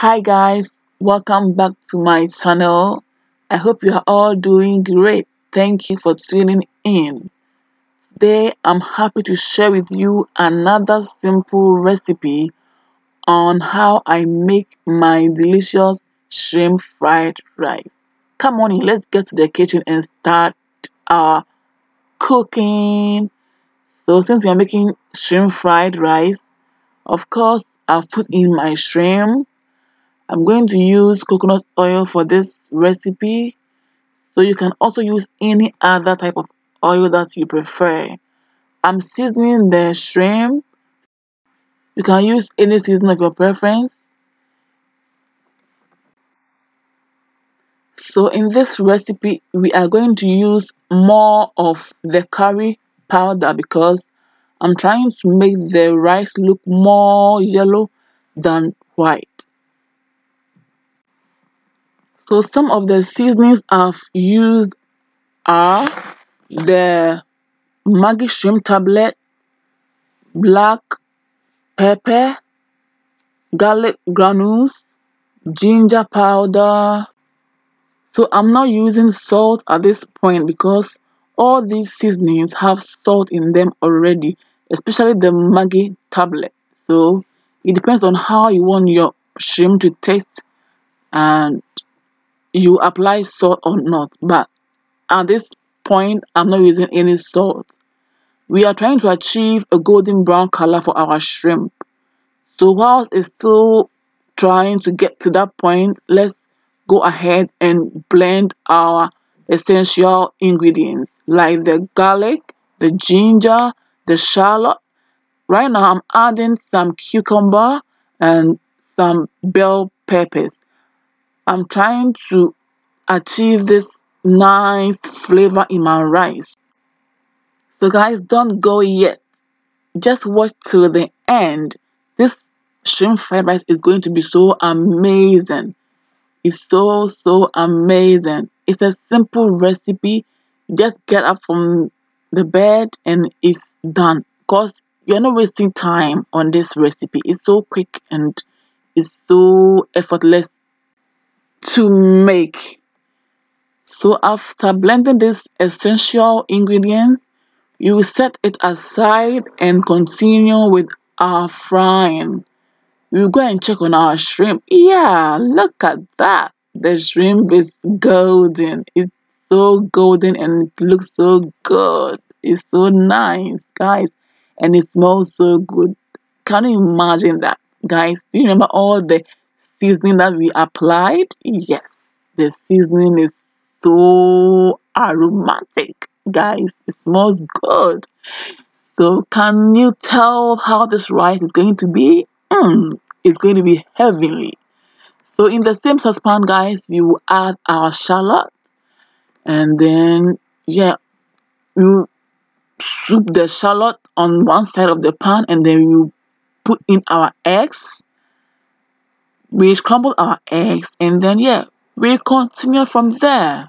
Hi guys, welcome back to my channel. I hope you are all doing great. Thank you for tuning in. Today I'm happy to share with you another simple recipe on how I make my delicious shrimp fried rice. Come on in, let's get to the kitchen and start our cooking. So since we are making shrimp fried rice, of course I've put in my shrimp. I'm going to use coconut oil for this recipe, so you can also use any other type of oil that you prefer. I'm seasoning the shrimp. You can use any seasoning of your preference. So in this recipe, we are going to use more of the curry powder because I'm trying to make the rice look more yellow than white. So some of the seasonings I've used are the Maggi shrimp tablet, black pepper, garlic granules, ginger powder. So I'm not using salt at this point because all these seasonings have salt in them already, especially the Maggi tablet. So it depends on how you want your shrimp to taste and you apply salt or not. But at this point, I'm not using any salt. We are trying to achieve a golden brown color for our shrimp. So whilst it's still trying to get to that point, let's go ahead and blend our essential ingredients like the garlic, the ginger, the shallot. Right now I'm adding some cucumber and some bell peppers. I'm trying to achieve this nice flavor in my rice. So guys, don't go yet. Just watch till the end. This shrimp fried rice is going to be so amazing. It's so amazing. It's a simple recipe. Just get up from the bed and it's done. Because you're not wasting time on this recipe. It's so quick and it's so effortless to make. So after blending these essential ingredients, you will set it aside and continue with our frying. We'll go and check on our shrimp. Yeah, look at that. The shrimp is golden. It's so golden and it looks so good. It's so nice, guys. And it smells so good. Can you imagine that, guys? Do you remember all the seasoning that we applied? Yes, the seasoning is so aromatic, guys. It smells good. So can you tell how this rice is going to be? It's going to be heavenly. So in the same saucepan, guys, we will add our shallot, and then yeah, we will soup the shallot on one side of the pan, and then we will put in our eggs. We scramble our eggs, and then yeah, we continue from there.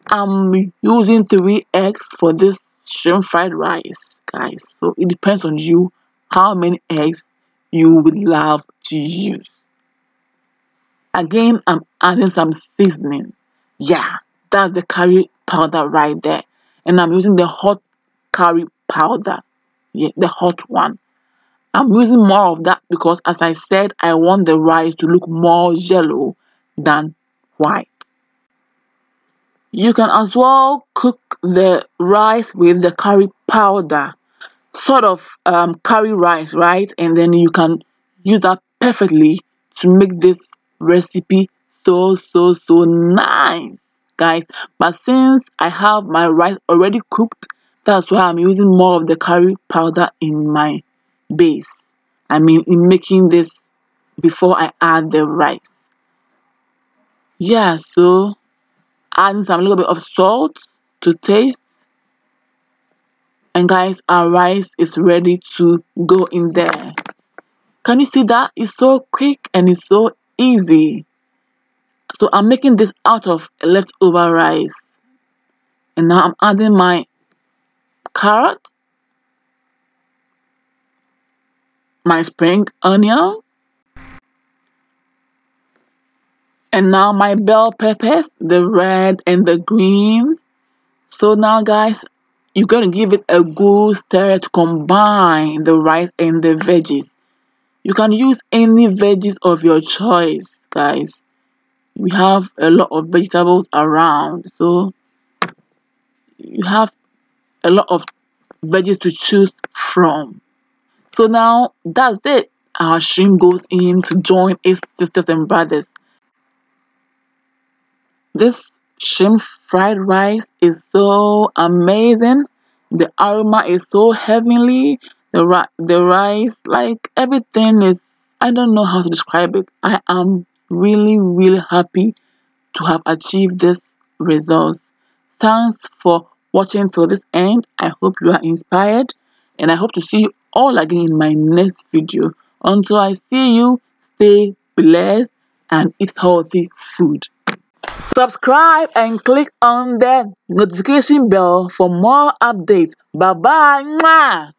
I'm using 3 eggs for this shrimp fried rice, guys. So it depends on you how many eggs you would love to use. Again, I'm adding some seasoning. Yeah, that's the curry powder right there. And I'm using the hot curry powder. Yeah, the hot one. I'm using more of that because, as I said, I want the rice to look more yellow than white. You can as well cook the rice with the curry powder, sort of curry rice, right? And then you can use that perfectly to make this recipe so nice, guys. But since I have my rice already cooked, that's why I'm using more of the curry powder in my base. I mean, in making this before I add the rice. Yeah, so adding some little bit of salt to taste, and guys, our rice is ready to go in there. Can you see that? It's so quick and it's so easy. So I'm making this out of leftover rice, and now I'm adding my carrot, my spring onion, And now my bell peppers, the red and the green. So now guys, you're going to give it a good stir to combine the rice and the veggies. You can use any veggies of your choice, guys. We have a lot of vegetables around, so you have a lot of veggies to choose from. So now that's it. Our shrimp goes in to join its sisters and brothers. This shrimp fried rice is so amazing. The aroma is so heavenly. The rice, like everything is, I don't know how to describe it. I am really, really happy to have achieved this results. Thanks for watching till this end. I hope you are inspired, and I hope to see you all again in my next video. Until I see you, stay blessed and eat healthy food. Subscribe and click on the notification bell for more updates. Bye bye.